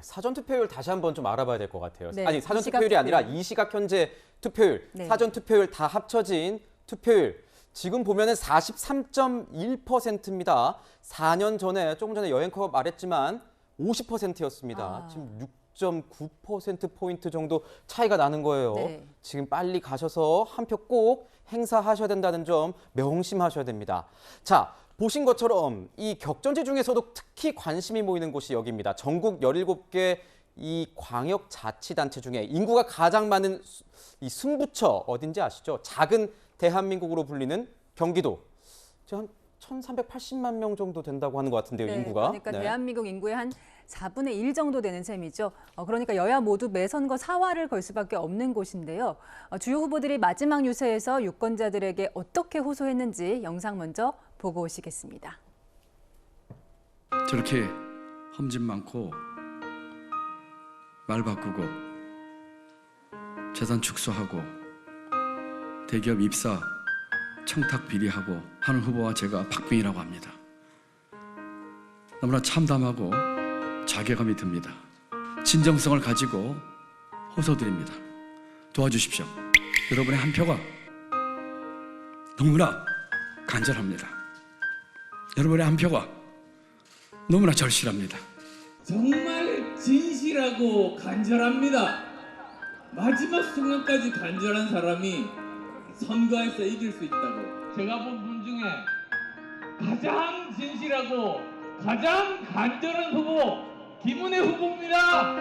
사전 투표율 다시 한번 좀 알아봐야 될 것 같아요. 네, 아니, 사전 시각 투표율이 아니라 투표율. 이 시각 현재 투표율, 네. 사전 투표율 다 합쳐진 투표율. 지금 보면은 43.1%입니다. 4년 전에 조금 전에 여행커가 말했지만 50%였습니다. 지금 6.9%포인트 정도 차이가 나는 거예요. 네. 지금 빨리 가셔서 한 표 꼭 행사하셔야 된다는 점 명심하셔야 됩니다. 자, 보신 것처럼 이 격전지 중에서도 특히 관심이 모이는 곳이 여기입니다. 전국 17개 이 광역자치단체 중에 인구가 가장 많은 이 승부처 어딘지 아시죠? 작은 대한민국으로 불리는 경기도. 한 1,380만 명 정도 된다고 하는 것 같은데요, 네, 인구가. 그러니까 대한민국 인구의 한 4분의 1 정도 되는 셈이죠. 그러니까 여야 모두 매선거 사활을 걸 수밖에 없는 곳인데요. 주요 후보들이 마지막 유세에서 유권자들에게 어떻게 호소했는지 영상 먼저 보고 오시겠습니다. 저렇게 험진 많고 말 바꾸고 재산 축소하고 대기업 입사 청탁 비리하고 하는 후보와 제가 박빙이라고 합니다. 너무나 참담하고 자괴감이 듭니다. 진정성을 가지고 호소드립니다. 도와주십시오. 여러분의 한 표가 너무나 간절합니다. 여러분의 한 표가 너무나 절실합니다. 정말 진실하고 간절합니다. 마지막 순간까지 간절한 사람이 선거에서 이길 수 있다고. 제가 본 분 중에 가장 진실하고 가장 간절한 후보 김은혜 후보입니다.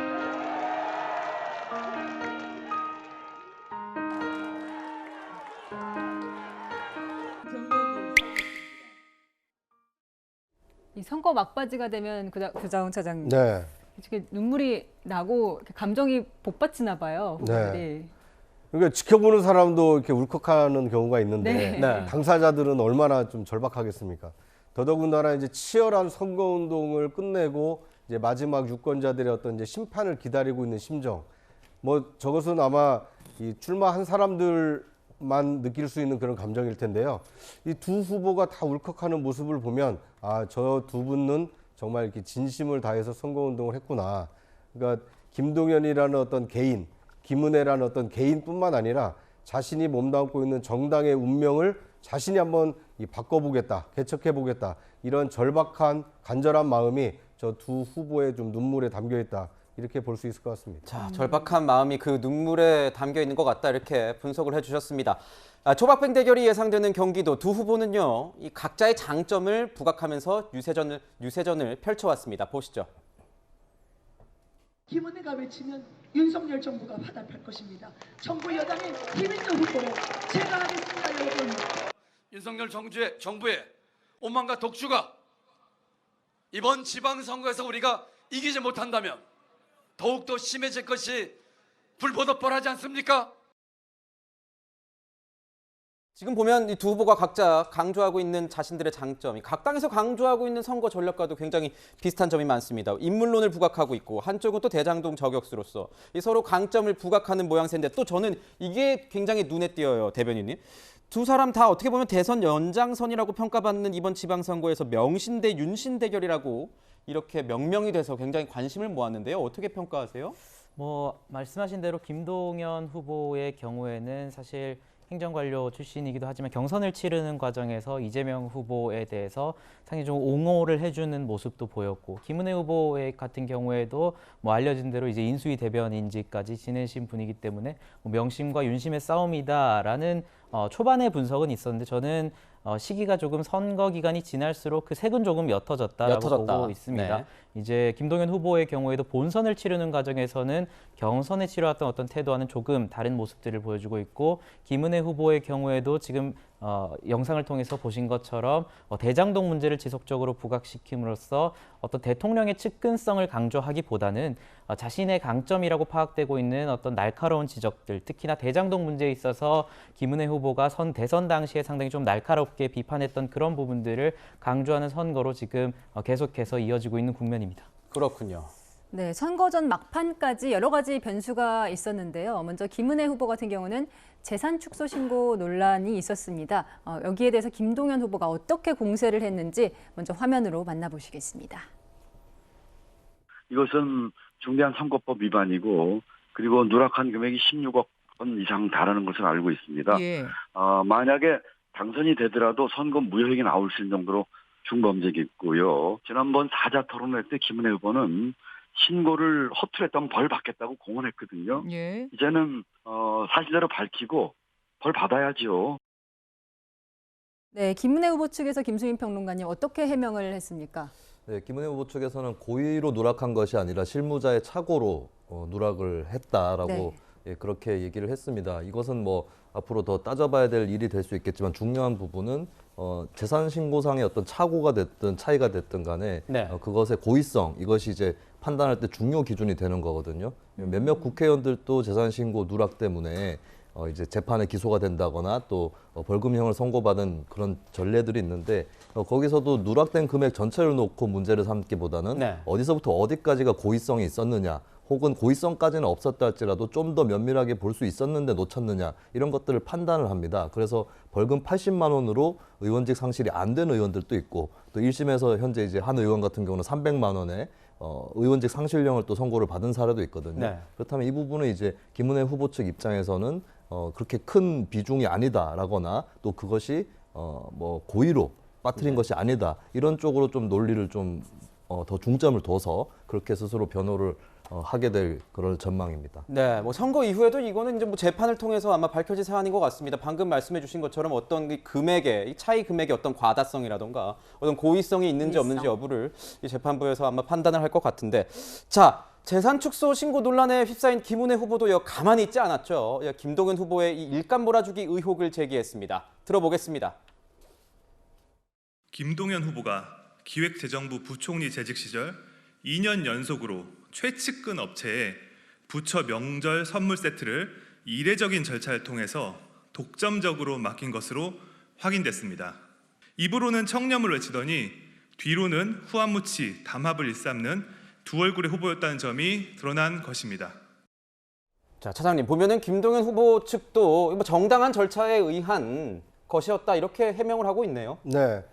이 선거 막바지가 되면 구자웅 차장님, 네. 이렇게 눈물이 나고 이렇게 감정이 복받치나 봐요. 후보들이. 그러니까 지켜보는 사람도 이렇게 울컥하는 경우가 있는데 네. 네. 당사자들은 얼마나 좀 절박하겠습니까? 더더군다나 이제 치열한 선거운동을 끝내고 이제 마지막 유권자들의 어떤 이제 심판을 기다리고 있는 심정. 뭐 저것은 아마 이 출마한 사람들만 느낄 수 있는 그런 감정일 텐데요. 이 두 후보가 다 울컥하는 모습을 보면 아, 저 두 분은 정말 이렇게 진심을 다해서 선거운동을 했구나. 그러니까 김동연이라는 어떤 개인, 김은혜라는 어떤 개인뿐만 아니라 자신이 몸담고 있는 정당의 운명을 자신이 한번 바꿔보겠다, 개척해보겠다, 이런 절박한 간절한 마음이 저 두 후보의 좀 눈물에 담겨 있다, 이렇게 볼 수 있을 것 같습니다. 자, 절박한 마음이 그 눈물에 담겨 있는 것 같다, 이렇게 분석을 해주셨습니다. 초박빙 대결이 예상되는 경기도 두 후보는요, 이 각자의 장점을 부각하면서 유세전을 펼쳐왔습니다. 보시죠. 김은혜가 외치면 윤석열 정부가 화답할 것입니다. 정부 여당의 김인정 후보로 제가 하겠습니다, 여러분. 윤석열 정부의 오만과 독주가 이번 지방선거에서 우리가 이기지 못한다면 더욱더 심해질 것이 불보듯 뻔하지 않습니까? 지금 보면 이 두 후보가 각자 강조하고 있는 자신들의 장점이 각 당에서 강조하고 있는 선거 전략과도 굉장히 비슷한 점이 많습니다. 인물론을 부각하고 있고 한쪽은 또 대장동 저격수로서 이 서로 강점을 부각하는 모양새인데 또 저는 이게 굉장히 눈에 띄어요, 대변인님. 두 사람 다 어떻게 보면 대선 연장선이라고 평가받는 이번 지방선거에서 명신 대 윤신 대결이라고 이렇게 명명이 돼서 굉장히 관심을 모았는데요. 어떻게 평가하세요? 말씀하신 대로 김동연 후보의 경우에는 사실 행정관료 출신이기도 하지만 경선을 치르는 과정에서 이재명 후보에 대해서 상당히 좀 옹호를 해주는 모습도 보였고, 김은혜 후보 같은 경우에도 알려진 대로 이제 인수위 대변인직까지 지내신 분이기 때문에 명심과 윤심의 싸움이다라는 초반의 분석은 있었는데, 저는 시기가 조금 선거 기간이 지날수록 그 색은 조금 옅어졌다라고 보고 있습니다. 네. 이제 김동연 후보의 경우에도 본선을 치르는 과정에서는 경선에 치러왔던 어떤 태도와는 조금 다른 모습들을 보여주고 있고, 김은혜 후보의 경우에도 지금 영상을 통해서 보신 것처럼 대장동 문제를 지속적으로 부각시킴으로써 어떤 대통령의 측근성을 강조하기보다는 자신의 강점이라고 파악되고 있는 어떤 날카로운 지적들, 특히나 대장동 문제에 있어서 김은혜 후보가 대선 당시에 상당히 좀 날카롭게 비판했던 그런 부분들을 강조하는 선거로 지금 계속해서 이어지고 있는 국면입니다. 그렇군요. 네, 선거 전 막판까지 여러 가지 변수가 있었는데요. 먼저 김은혜 후보 같은 경우는 재산 축소 신고 논란이 있었습니다. 여기에 대해서 김동연 후보가 어떻게 공세를 했는지 먼저 화면으로 만나보시겠습니다. 이것은 중대한 선거법 위반이고 그리고 누락한 금액이 16억 원 이상 달하는 것을 알고 있습니다. 예. 만약에 당선이 되더라도 선거 무효액이 나올 수 있는 정도로 중범죄겠고요. 지난번 사자 토론회 때 김은혜 후보는 신고를 허투루했다면 벌 받겠다고 공언했거든요. 예. 이제는 사실대로 밝히고 벌 받아야죠. 네, 김은혜 후보 측에서 김수민 평론가님 어떻게 해명을 했습니까? 네, 김은혜 후보 측에서는 고의로 누락한 것이 아니라 실무자의 착오로 누락을 했다라고 네. 예, 그렇게 얘기를 했습니다. 이것은 뭐 앞으로 더 따져봐야 될 일이 될 수 있겠지만 중요한 부분은 재산 신고상의 어떤 착오가 됐든 차이가 됐든 간에 네. 그것의 고의성 이것이 이제 판단할 때 중요 기준이 되는 거거든요. 몇몇 국회의원들도 재산 신고 누락 때문에 이제 재판에 기소가 된다거나 또 벌금형을 선고받은 그런 전례들이 있는데 거기서도 누락된 금액 전체를 놓고 문제를 삼기보다는 네. 어디서부터 어디까지가 고의성이 있었느냐 혹은 고의성까지는 없었다 할지라도 좀 더 면밀하게 볼 수 있었는데 놓쳤느냐 이런 것들을 판단을 합니다. 그래서 벌금 80만 원으로 의원직 상실이 안 된 의원들도 있고 또 1심에서 현재 이제 한 의원 같은 경우는 300만 원에 의원직 상실령을 또 선고를 받은 사례도 있거든요. 네. 그렇다면 이 부분은 이제 김은혜 후보 측 입장에서는 그렇게 큰 비중이 아니다라거나 또 그것이 뭐 고의로 빠뜨린 것이 아니다 이런 쪽으로 좀 논리를 좀 더 중점을 둬서 그렇게 스스로 변호를 하게 될 그런 전망입니다. 네, 뭐 선거 이후에도 이거는 이제 뭐 재판을 통해서 아마 밝혀질 사안인 것 같습니다. 방금 말씀해주신 것처럼 어떤 이 금액의 이 차이 금액의 어떤 과다성이라던가 어떤 고의성이 있는지 없는지 여부를 이 재판부에서 아마 판단을 할 것 같은데, 자. 재산 축소 신고 논란에 휩싸인 김은혜 후보도 가만히 있지 않았죠. 김동연 후보의 이 일감 몰아주기 의혹을 제기했습니다. 들어보겠습니다. 김동연 후보가 기획재정부 부총리 재직 시절 2년 연속으로 최측근 업체에 부처 명절 선물 세트를 이례적인 절차를 통해서 독점적으로 맡긴 것으로 확인됐습니다. 입으로는 청렴을 외치더니 뒤로는 후한무치 담합을 일삼는 두 얼굴의 후보였다는 점이 드러난 것입니다. 자, 차장님 보면은 김동연 후보 측도 뭐 정당한 절차에 의한 것이었다 이렇게 해명을 하고 있네요. 네.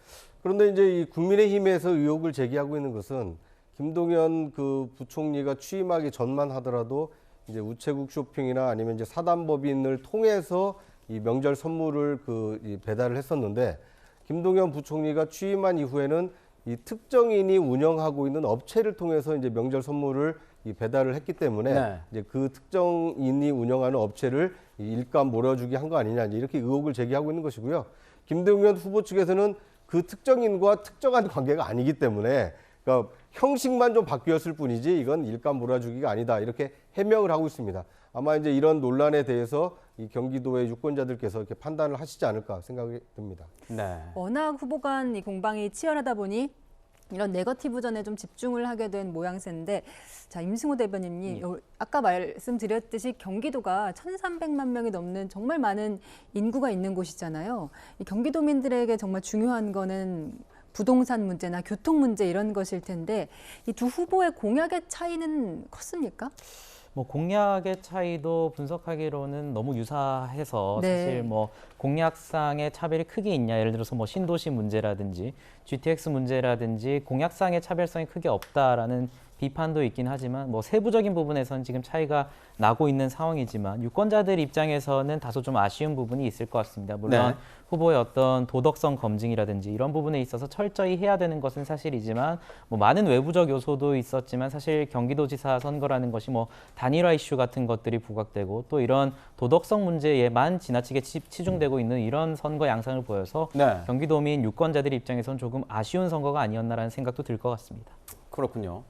그런데 이제 이 국민의힘에서 의혹을 제기하고 있는 것은 김동연 그 부총리가 취임하기 전만 하더라도 이제 우체국 쇼핑이나 아니면 이제 사단법인을 통해서 이 명절 선물을 이 배달을 했었는데 김동연 부총리가 취임한 이후에는 이 특정인이 운영하고 있는 업체를 통해서 이제 명절 선물을 이 배달을 했기 때문에 네. 이제 그 특정인이 운영하는 업체를 이 일감 몰아주기 한 거 아니냐 이렇게 의혹을 제기하고 있는 것이고요. 김동연 후보 측에서는 그 특정인과 특정한 관계가 아니기 때문에 그러니까 형식만 좀 바뀌었을 뿐이지 이건 일감 몰아주기가 아니다 이렇게 해명을 하고 있습니다. 아마 이제 이런 논란에 대해서 이 경기도의 유권자들께서 이렇게 판단을 하시지 않을까 생각이 듭니다. 네. 워낙 후보 간 이 공방이 치열하다 보니 이런 네거티브전에 좀 집중을 하게 된 모양새인데, 자, 임승호 대변인님, 아까 말씀드렸듯이 경기도가 1,300만 명이 넘는 정말 많은 인구가 있는 곳이잖아요. 이 경기도민들에게 정말 중요한 거는 부동산 문제나 교통 문제 이런 것일 텐데 이 두 후보의 공약의 차이는 컸습니까? 뭐 공약의 차이도 분석하기로는 너무 유사해서 네. 사실 뭐 공약상의 차별이 크게 있냐, 예를 들어서 뭐 신도시 문제라든지 GTX 문제라든지 공약상의 차별성이 크게 없다라는 비판도 있긴 하지만 뭐 세부적인 부분에서는 지금 차이가 나고 있는 상황이지만 유권자들 입장에서는 다소 좀 아쉬운 부분이 있을 것 같습니다. 물론 네. 후보의 어떤 도덕성 검증이라든지 이런 부분에 있어서 철저히 해야 되는 것은 사실이지만 뭐 많은 외부적 요소도 있었지만 사실 경기도지사 선거라는 것이 뭐 단일화 이슈 같은 것들이 부각되고 또 이런 도덕성 문제에만 지나치게 치중되고 있는 이런 선거 양상을 보여서 네. 경기도민 유권자들 입장에서는 조금 아쉬운 선거가 아니었나라는 생각도 들 것 같습니다. 그렇군요.